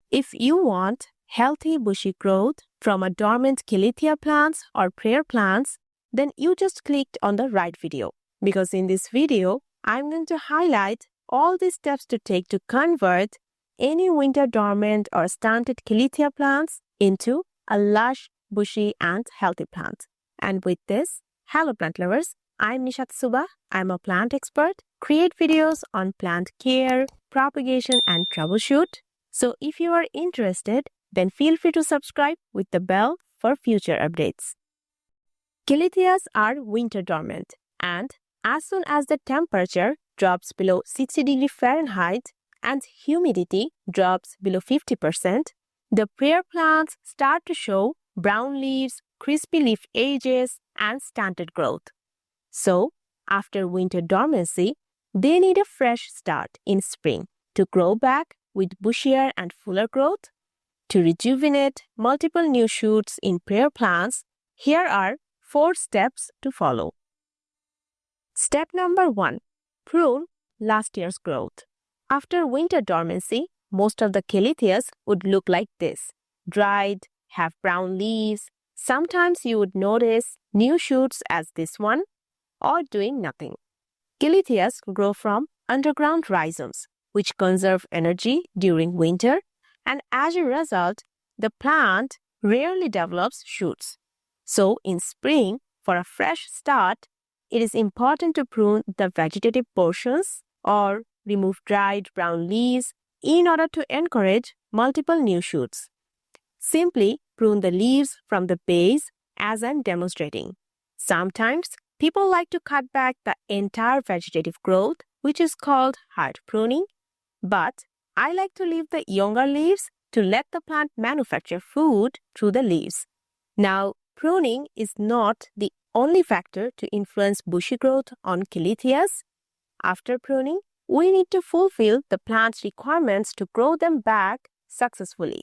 If you want healthy bushy growth from a dormant Calathea plants or prayer plants, then you just clicked on the right video. Because in this video, I'm going to highlight all the steps to take to convert any winter dormant or stunted Calathea plants into a lush, bushy and healthy plant. And with this, hello plant lovers, I'm Nishat Suba. I'm a plant expert, create videos on plant care, propagation and troubleshoot. So if you are interested, then feel free to subscribe with the bell for future updates. Calatheas are winter dormant, and as soon as the temperature drops below 60 degrees Fahrenheit and humidity drops below 50%, the prayer plants start to show brown leaves, crispy leaf edges, and stunted growth. So, after winter dormancy, they need a fresh start in spring to grow back with bushier and fuller growth. To rejuvenate multiple new shoots in prayer plants, here are 4 steps to follow. Step number 1. Prune last year's growth. After winter dormancy, most of the Calatheas would look like this: dried, have brown leaves. Sometimes you would notice new shoots as this one, or doing nothing. Calatheas grow from underground rhizomes, which conserve energy during winter, and as a result, the plant rarely develops shoots. So, in spring, for a fresh start, it is important to prune the vegetative portions or remove dried brown leaves in order to encourage multiple new shoots. Simply prune the leaves from the base as I'm demonstrating. Sometimes, people like to cut back the entire vegetative growth, which is called hard pruning. But I like to leave the younger leaves to let the plant manufacture food through the leaves. Now, pruning is not the only factor to influence bushy growth on Calatheas. After pruning, we need to fulfill the plant's requirements to grow them back successfully.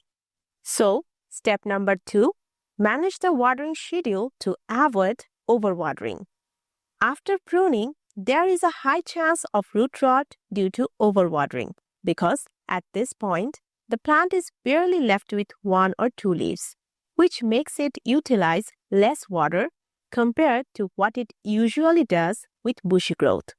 So, step number 2, manage the watering schedule to avoid overwatering. After pruning, there is a high chance of root rot due to overwatering, because at this point, the plant is barely left with 1 or 2 leaves, which makes it utilize less water compared to what it usually does with bushy growth.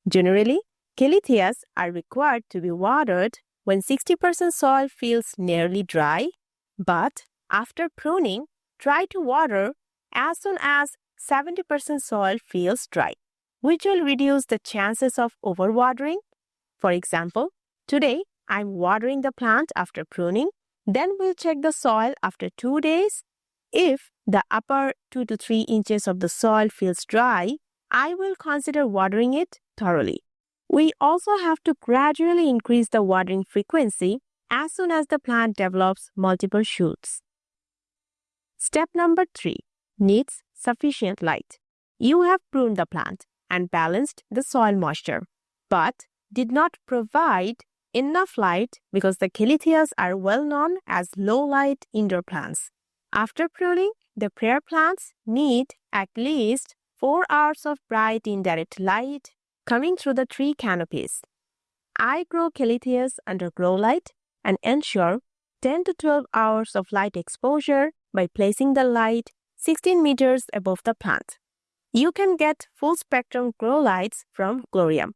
Generally, Calatheas are required to be watered when 60% soil feels nearly dry, but after pruning, try to water as soon as 70% soil feels dry, which will reduce the chances of overwatering. For example, today I'm watering the plant after pruning, then we'll check the soil after 2 days. If the upper 2 to 3 inches of the soil feels dry, I will consider watering it thoroughly. We also have to gradually increase the watering frequency as soon as the plant develops multiple shoots. Step number 3. Needs sufficient light. You have pruned the plant and balanced the soil moisture, but did not provide enough light because the Calatheas are well known as low-light indoor plants. After pruning, the prayer plants need at least 4 hours of bright indirect light coming through the tree canopies. I grow Calatheas under Growlight and ensure 10 to 12 hours of light exposure by placing the light 16 meters above the plant. You can get full spectrum Growlights from Glorium.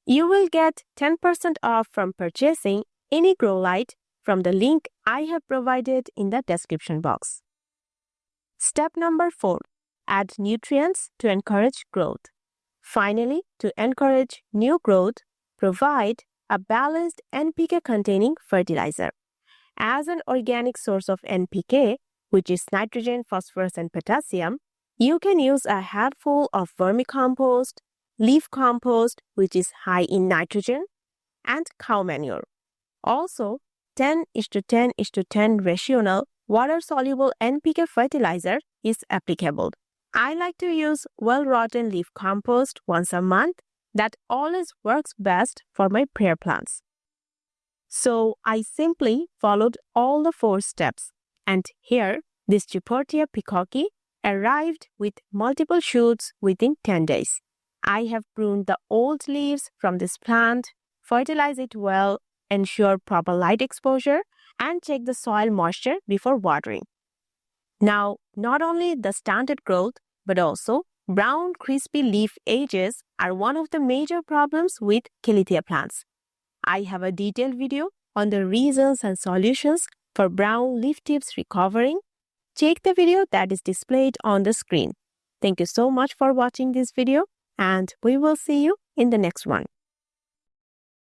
You will get 10% off from purchasing any Growlight from the link I have provided in the description box. Step number 4. Add nutrients to encourage growth. Finally, to encourage new growth, provide a balanced NPK containing fertilizer. As an organic source of NPK, which is nitrogen, phosphorus, and potassium, you can use a handful of vermicompost, leaf compost, which is high in nitrogen, and cow manure. Also, 10:10:10 rational water-soluble NPK fertilizer is applicable. I like to use well-rotten leaf compost once a month. That always works best for my prayer plants. So I simply followed all the 4 steps, and here this Repotting peacocki arrived with multiple shoots within 10 days. I have pruned the old leaves from this plant, fertilize it well, ensure proper light exposure, and check the soil moisture before watering. Now, not only the stunted growth, but also brown crispy leaf edges are one of the major problems with Calathea plants. I have a detailed video on the reasons and solutions for brown leaf tips recovering. Check the video that is displayed on the screen. Thank you so much for watching this video, and we will see you in the next one.